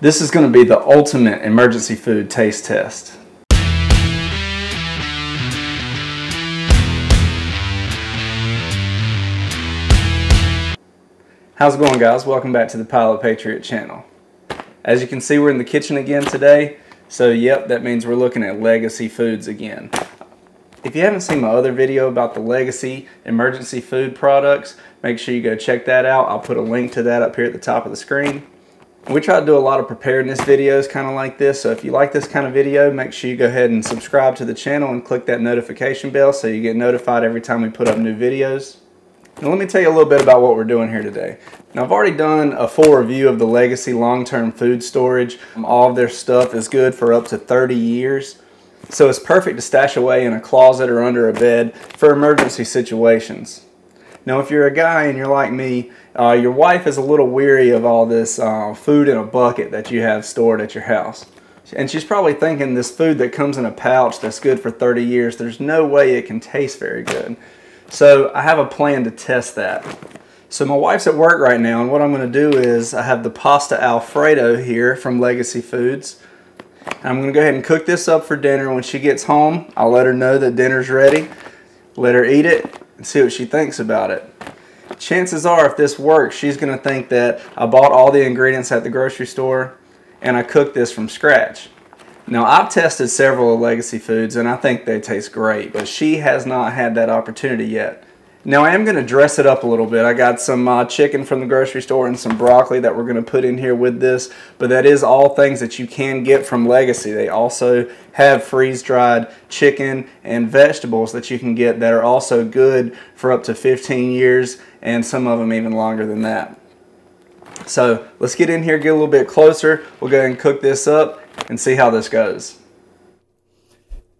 This is going to be the ultimate emergency food taste test. How's it going, guys? Welcome back to the Pilot Patriot channel. As you can see, we're in the kitchen again today. So yep, that means we're looking at legacy foods again. If you haven't seen my other video about the legacy emergency food products, make sure you go check that out. I'll put a link to that up here at the top of the screen. We try to do a lot of preparedness videos kind of like this, so if you like this kind of video, make sure you go ahead and subscribe to the channel and click that notification bell so you get notified every time we put up new videos. Now let me tell you a little bit about what we're doing here today. Now I've already done a full review of the Legacy long-term food storage. All of their stuff is good for up to 30 years. So it's perfect to stash away in a closet or under a bed for emergency situations. Now if you're a guy and you're like me, your wife is a little weary of all this food in a bucket that you have stored at your house. And she's probably thinking this food that comes in a pouch that's good for 30 years, there's no way it can taste very good. So I have a plan to test that. So my wife's at work right now, and what I'm going to do is I have the pasta Alfredo here from Legacy Foods. I'm going to go ahead and cook this up for dinner. When she gets home, I'll let her know that dinner's ready, let her eat it, and see what she thinks about it. Chances are, if this works, she's going to think that I bought all the ingredients at the grocery store and I cooked this from scratch. Now, I've tested several Legacy Foods and I think they taste great, but she has not had that opportunity yet. Now, I am going to dress it up a little bit. I got some chicken from the grocery store and some broccoli that we're going to put in here with this, but that is all things that you can get from Legacy. They also have freeze-dried chicken and vegetables that you can get that are also good for up to 15 years, and some of them even longer than that. So let's get in here, get a little bit closer. We'll go ahead and cook this up and see how this goes.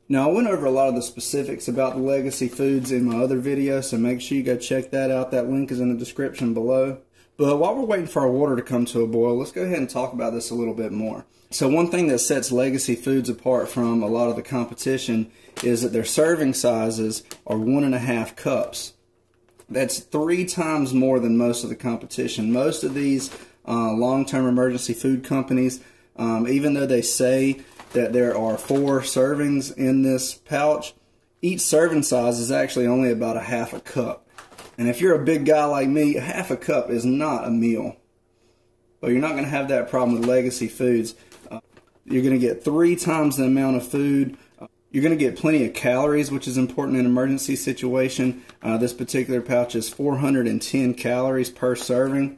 Now, I went over a lot of the specifics about the Legacy Foods in my other video, so make sure you go check that out. That link is in the description below. But while we're waiting for our water to come to a boil, let's go ahead and talk about this a little bit more. So one thing that sets Legacy Foods apart from a lot of the competition is that their serving sizes are 1.5 cups. That's 3 times more than most of the competition. Most of these long-term emergency food companies, even though they say that there are 4 servings in this pouch, each serving size is actually only about 1/2 cup. And if you're a big guy like me, 1/2 cup is not a meal. But you're not going to have that problem with Legacy Foods. You're going to get 3 times the amount of food. You're going to get plenty of calories, which is important in an emergency situation. This particular pouch is 410 calories per serving.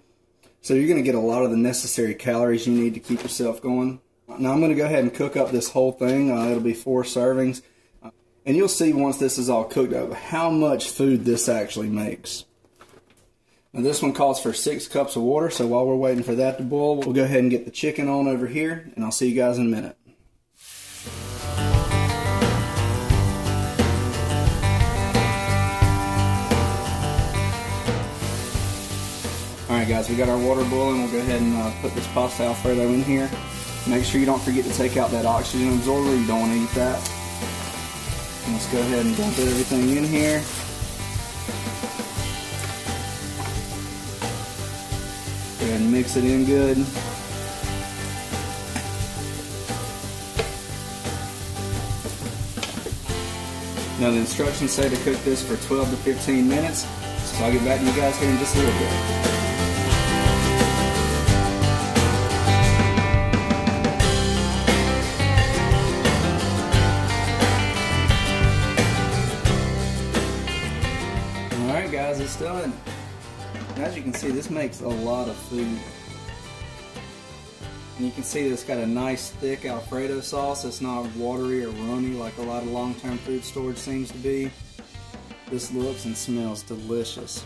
So you're going to get a lot of the necessary calories you need to keep yourself going. Now I'm going to go ahead and cook up this whole thing. It'll be 4 servings. And you'll see once this is all cooked up how much food this actually makes. Now this one calls for 6 cups of water, so while we're waiting for that to boil, we'll go ahead and get the chicken on over here, and I'll see you guys in a minute. Alright guys, we got our water boiling. We'll go ahead and put this pasta Alfredo in here. Make sure you don't forget to take out that oxygen absorber. You don't want to eat that. And let's go ahead and dump everything in here. Go ahead and mix it in good. Now the instructions say to cook this for 12 to 15 minutes. So I'll get back to you guys here in just a little bit. Alright guys, it's done. And as you can see, this makes a lot of food. And you can see that it's got a nice thick Alfredo sauce. It's not watery or runny like a lot of long-term food storage seems to be. This looks and smells delicious.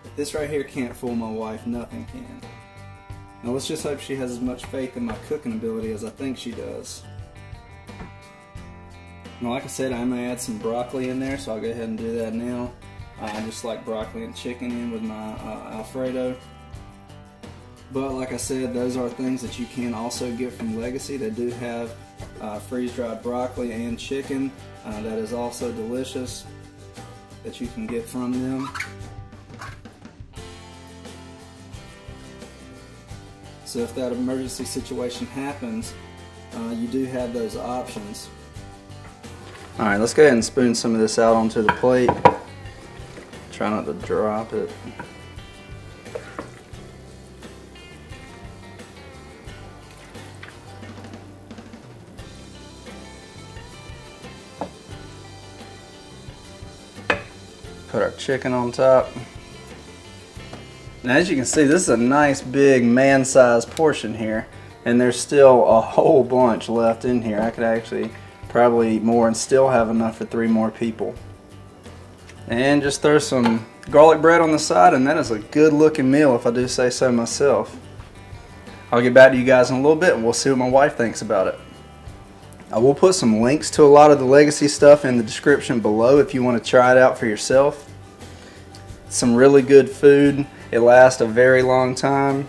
If this right here can't fool my wife, nothing can. Now let's just hope she has as much faith in my cooking ability as I think she does. Now, like I said, I'm going to add some broccoli in there, so I'll go ahead and do that now. I just like broccoli and chicken in with my Alfredo. But like I said, those are things that you can also get from Legacy. They do have freeze-dried broccoli and chicken. That is also delicious that you can get from them. So if that emergency situation happens, you do have those options. Alright, let's go ahead and spoon some of this out onto the plate. Try not to drop it. Put our chicken on top. Now as you can see, this is a nice big man-sized portion here, and there's still a whole bunch left in here. I could actually probably eat more and still have enough for 3 more people. And just throw some garlic bread on the side, and that is a good looking meal if I do say so myself. I'll get back to you guys in a little bit and we'll see what my wife thinks about it. I will put some links to a lot of the Legacy stuff in the description below if you want to try it out for yourself. Some really good food. It lasts a very long time,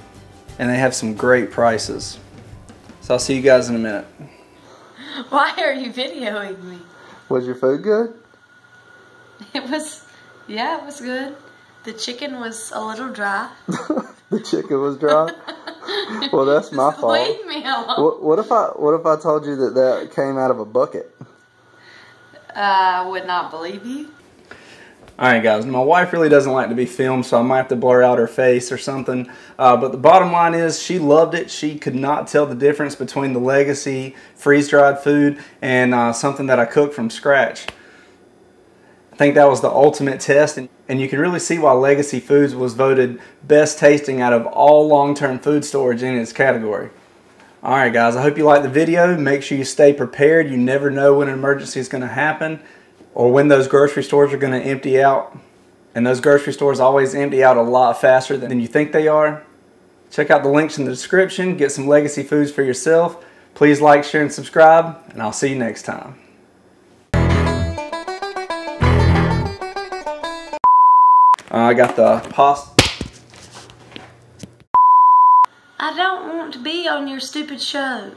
and they have some great prices. So I'll see you guys in a minute. Why are you videoing me? Was your food good? It was good. The chicken was a little dry. The chicken was dry? Well, that's my fault. Leave me alone. What if I told you that came out of a bucket? I would not believe you. Alright guys, my wife really doesn't like to be filmed, so I might have to blur out her face or something. But the bottom line is, she loved it. She could not tell the difference between the Legacy freeze-dried food and something that I cooked from scratch. I think that was the ultimate test, and you can really see why Legacy Foods was voted best tasting out of all long-term food storage in its category. Alright guys, I hope you liked the video. Make sure you stay prepared. You never know when an emergency is going to happen, or when those grocery stores are going to empty out. And those grocery stores always empty out a lot faster than you think they are. Check out the links in the description. Get some Legacy Foods for yourself. Please like, share, and subscribe, and I'll see you next time. I got the pasta. I don't want to be on your stupid show.